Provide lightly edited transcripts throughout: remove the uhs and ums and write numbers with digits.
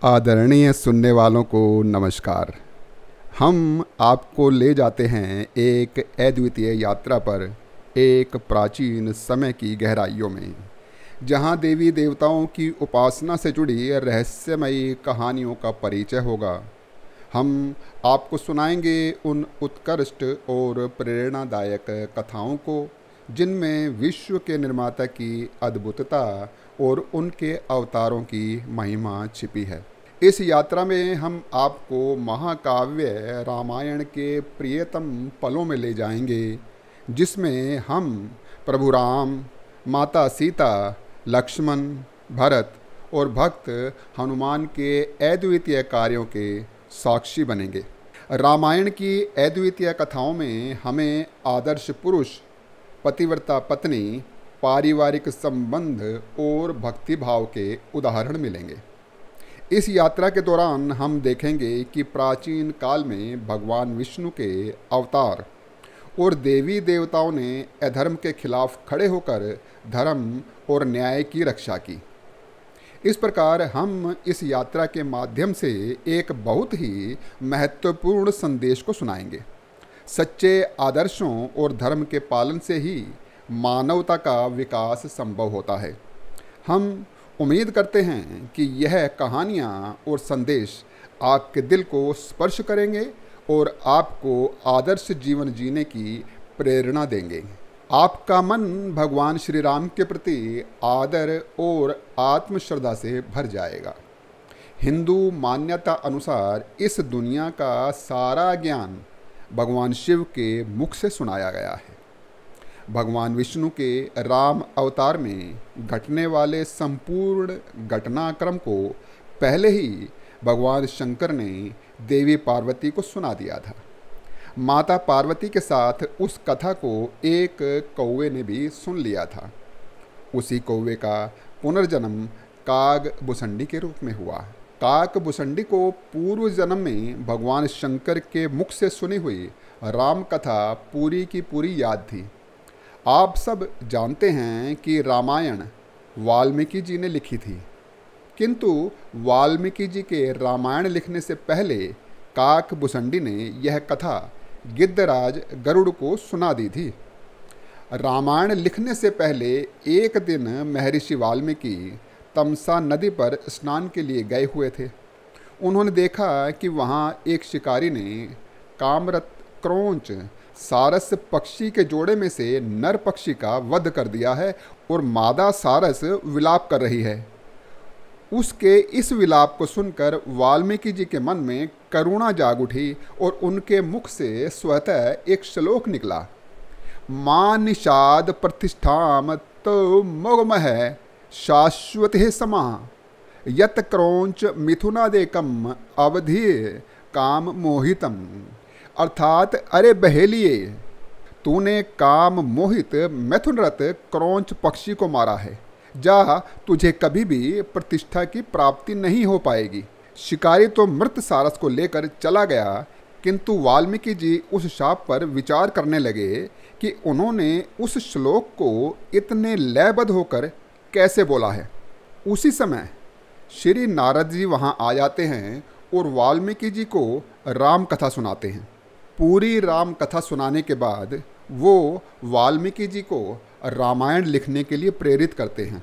आदरणीय सुनने वालों को नमस्कार। हम आपको ले जाते हैं एक अद्वितीय यात्रा पर, एक प्राचीन समय की गहराइयों में, जहां देवी देवताओं की उपासना से जुड़ी रहस्यमयी कहानियों का परिचय होगा। हम आपको सुनाएंगे उन उत्कृष्ट और प्रेरणादायक कथाओं को जिनमें विश्व के निर्माता की अद्भुतता और उनके अवतारों की महिमा छिपी है। इस यात्रा में हम आपको महाकाव्य रामायण के प्रियतम पलों में ले जाएंगे, जिसमें हम प्रभु राम, माता सीता, लक्ष्मण, भरत और भक्त हनुमान के अद्वितीय कार्यों के साक्षी बनेंगे। रामायण की अद्वितीय कथाओं में हमें आदर्श पुरुष, पतिव्रता पत्नी, पारिवारिक संबंध और भक्तिभाव के उदाहरण मिलेंगे। इस यात्रा के दौरान हम देखेंगे कि प्राचीन काल में भगवान विष्णु के अवतार और देवी देवताओं ने अधर्म के खिलाफ खड़े होकर धर्म और न्याय की रक्षा की। इस प्रकार हम इस यात्रा के माध्यम से एक बहुत ही महत्वपूर्ण संदेश को सुनाएंगे। सच्चे आदर्शों और धर्म के पालन से ही मानवता का विकास संभव होता है। हम उम्मीद करते हैं कि यह कहानियाँ और संदेश आपके दिल को स्पर्श करेंगे और आपको आदर्श जीवन जीने की प्रेरणा देंगे। आपका मन भगवान श्री राम के प्रति आदर और आत्मश्रद्धा से भर जाएगा। हिंदू मान्यता अनुसार इस दुनिया का सारा ज्ञान भगवान शिव के मुख से सुनाया गया है। भगवान विष्णु के राम अवतार में घटने वाले संपूर्ण घटनाक्रम को पहले ही भगवान शंकर ने देवी पार्वती को सुना दिया था। माता पार्वती के साथ उस कथा को एक कौवे ने भी सुन लिया था। उसी कौवे का पुनर्जन्म काग भुसंडी के रूप में हुआ। काक भुसंडी को पूर्व जन्म में भगवान शंकर के मुख से सुनी हुई राम कथा पूरी की पूरी याद थी। आप सब जानते हैं कि रामायण वाल्मीकि जी ने लिखी थी, किंतु वाल्मीकि जी के रामायण लिखने से पहले काक भुसंडी ने यह कथा गिद्धराज गरुड़ को सुना दी थी। रामायण लिखने से पहले एक दिन महर्षि वाल्मीकि तमसा नदी पर स्नान के लिए गए हुए थे। उन्होंने देखा कि वहाँ एक शिकारी ने कामरत क्रोंच सारस पक्षी के जोड़े में से नर पक्षी का वध कर दिया है और मादा सारस विलाप कर रही है। उसके इस विलाप को सुनकर वाल्मीकि जी के मन में करुणा जाग उठी और उनके मुख से स्वतः एक श्लोक निकला। मां निषाद प्रतिष्ठाम तो मोगमह शाश्वत समा यत क्रोंच मिथुनादेकम अवधि काम मोहितम। अर्थात अरे बहेलिए, तूने काम मोहित मैथुनरत क्रोंच पक्षी को मारा है। जा, तुझे कभी भी प्रतिष्ठा की प्राप्ति नहीं हो पाएगी। शिकारी तो मृत सारस को लेकर चला गया, किंतु वाल्मीकि जी उस शाप पर विचार करने लगे कि उन्होंने उस श्लोक को इतने लयबद्ध होकर कैसे बोला है। उसी समय श्री नारद जी वहाँ आ जाते हैं और वाल्मीकि जी को राम कथा सुनाते हैं। पूरी राम कथा सुनाने के बाद वो वाल्मीकि जी को रामायण लिखने के लिए प्रेरित करते हैं।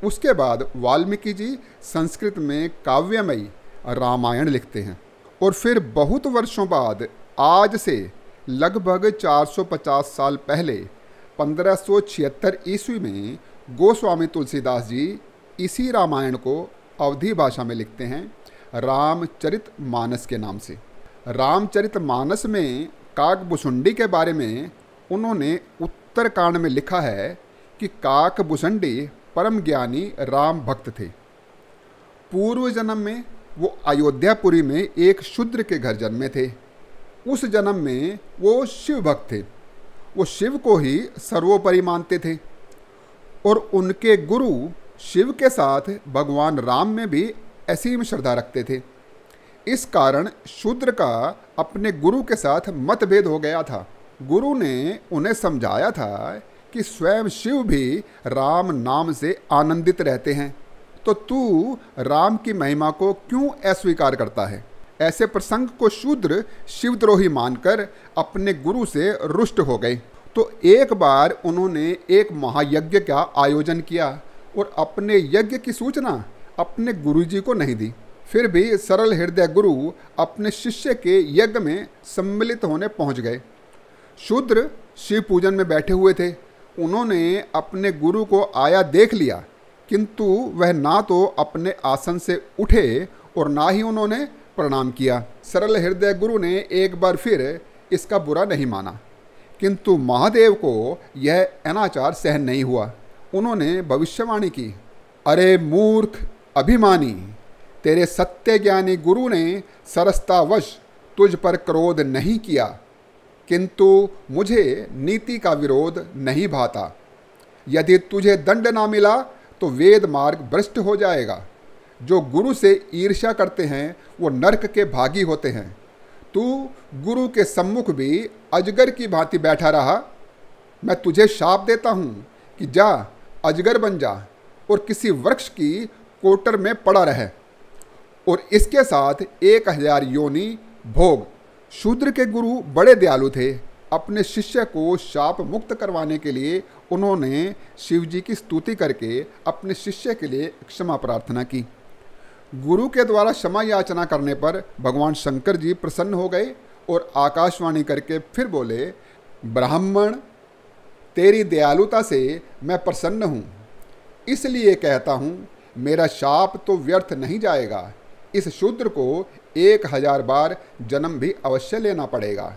उसके बाद वाल्मीकि जी संस्कृत में काव्यमयी रामायण लिखते हैं और फिर बहुत वर्षों बाद, आज से लगभग 450 साल पहले 1576 ईस्वी में गोस्वामी तुलसीदास जी इसी रामायण को अवधी भाषा में लिखते हैं, रामचरितमानस के नाम से। रामचरितमानस में काक भुसंडी के बारे में उन्होंने उत्तरकांड में लिखा है कि काक भुसंडी परम ज्ञानी राम भक्त थे। पूर्व जन्म में वो अयोध्यापुरी में एक शूद्र के घर जन्मे थे। उस जन्म में वो शिव भक्त थे। वो शिव को ही सर्वोपरि मानते थे और उनके गुरु शिव के साथ भगवान राम में भी असीम श्रद्धा रखते थे। इस कारण शूद्र का अपने गुरु के साथ मतभेद हो गया था। गुरु ने उन्हें समझाया था कि स्वयं शिव भी राम नाम से आनंदित रहते हैं, तो तू राम की महिमा को क्यों अस्वीकार करता है? ऐसे प्रसंग को शूद्र शिवद्रोही मानकर अपने गुरु से रुष्ट हो गए। तो एक बार उन्होंने एक महायज्ञ का आयोजन किया और अपने यज्ञ की सूचना अपने गुरुजी को नहीं दी। फिर भी सरल हृदय गुरु अपने शिष्य के यज्ञ में सम्मिलित होने पहुंच गए। शूद्र शिव पूजन में बैठे हुए थे। उन्होंने अपने गुरु को आया देख लिया, किंतु वह ना तो अपने आसन से उठे और ना ही उन्होंने प्रणाम किया। सरल हृदय गुरु ने एक बार फिर इसका बुरा नहीं माना, किंतु महादेव को यह अनाचार सहन नहीं हुआ। उन्होंने भविष्यवाणी की, अरे मूर्ख अभिमानी, तेरे सत्य ज्ञानी गुरु ने सरसतावश तुझ पर क्रोध नहीं किया, किंतु मुझे नीति का विरोध नहीं भाता। यदि तुझे दंड ना मिला तो वेद मार्ग भ्रष्ट हो जाएगा। जो गुरु से ईर्ष्या करते हैं वो नरक के भागी होते हैं। तू गुरु के सम्मुख भी अजगर की भांति बैठा रहा। मैं तुझे शाप देता हूँ कि जा अजगर बन जा और किसी वृक्ष की कोटर में पड़ा रहे और इसके साथ 1000 योनि भोग। शूद्र के गुरु बड़े दयालु थे। अपने शिष्य को शाप मुक्त करवाने के लिए उन्होंने शिव जी की स्तुति करके अपने शिष्य के लिए क्षमा प्रार्थना की। गुरु के द्वारा क्षमा याचना करने पर भगवान शंकर जी प्रसन्न हो गए और आकाशवाणी करके फिर बोले, ब्राह्मण, तेरी दयालुता से मैं प्रसन्न हूँ, इसलिए कहता हूँ मेरा शाप तो व्यर्थ नहीं जाएगा। इस शूद्र को 1000 बार जन्म भी अवश्य लेना पड़ेगा,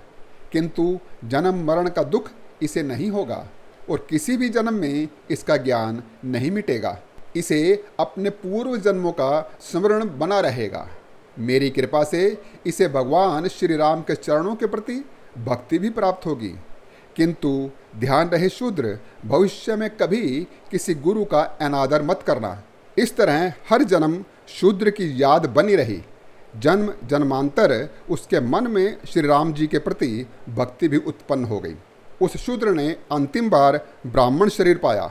किंतु जन्म मरण का दुख इसे नहीं होगा और किसी भी जन्म में इसका ज्ञान नहीं मिटेगा। इसे अपने पूर्व जन्मों का स्मरण बना रहेगा। मेरी कृपा से इसे भगवान श्री राम के चरणों के प्रति भक्ति भी प्राप्त होगी। किंतु ध्यान रहे शूद्र, भविष्य में कभी किसी गुरु का अनादर मत करना। इस तरह हर जन्म शूद्र की याद बनी रही। जन्म जन्मांतर उसके मन में श्री राम जी के प्रति भक्ति भी उत्पन्न हो गई। उस शूद्र ने अंतिम बार ब्राह्मण शरीर पाया।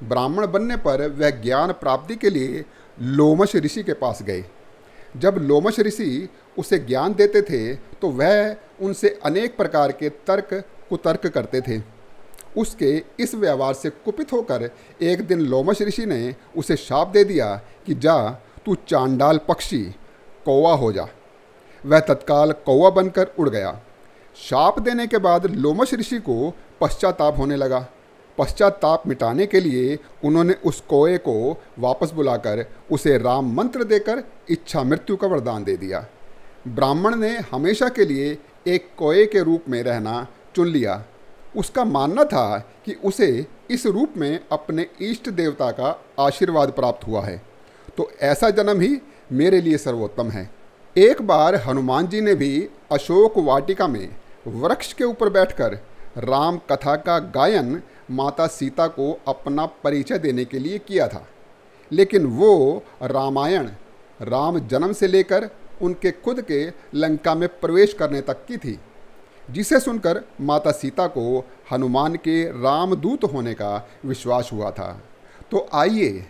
ब्राह्मण बनने पर वह ज्ञान प्राप्ति के लिए लोमश ऋषि के पास गए। जब लोमश ऋषि उसे ज्ञान देते थे तो वह उनसे अनेक प्रकार के तर्क कुतर्क करते थे। उसके इस व्यवहार से कुपित होकर एक दिन लोमश ऋषि ने उसे शाप दे दिया कि जा तू चांडाल पक्षी कौवा हो जा। वह तत्काल कौवा बनकर उड़ गया। शाप देने के बाद लोमश ऋषि को पश्चाताप होने लगा। पश्चाताप मिटाने के लिए उन्होंने उस कौए को वापस बुलाकर उसे राम मंत्र देकर इच्छा मृत्यु का वरदान दे दिया। ब्राह्मण ने हमेशा के लिए एक कौए के रूप में रहना चुन लिया। उसका मानना था कि उसे इस रूप में अपने इष्ट देवता का आशीर्वाद प्राप्त हुआ है, तो ऐसा जन्म ही मेरे लिए सर्वोत्तम है। एक बार हनुमान जी ने भी अशोक वाटिका में वृक्ष के ऊपर बैठकर राम कथा का गायन माता सीता को अपना परिचय देने के लिए किया था, लेकिन वो रामायण राम जन्म से लेकर उनके खुद के लंका में प्रवेश करने तक की थी, जिसे सुनकर माता सीता को हनुमान के रामदूत होने का विश्वास हुआ था। तो आइए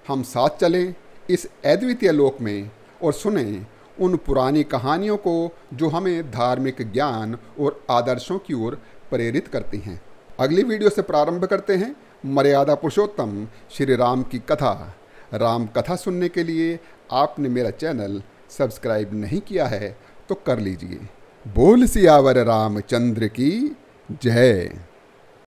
हम साथ चलें इस अद्वितीय लोक में और सुनें उन पुरानी कहानियों को जो हमें धार्मिक ज्ञान और आदर्शों की ओर प्रेरित करती हैं। अगली वीडियो से प्रारंभ करते हैं मर्यादा पुरुषोत्तम श्री राम की कथा। राम कथा सुनने के लिए आपने मेरा चैनल सब्सक्राइब नहीं किया है तो कर लीजिए। बोल सियावर रामचंद्र की जय।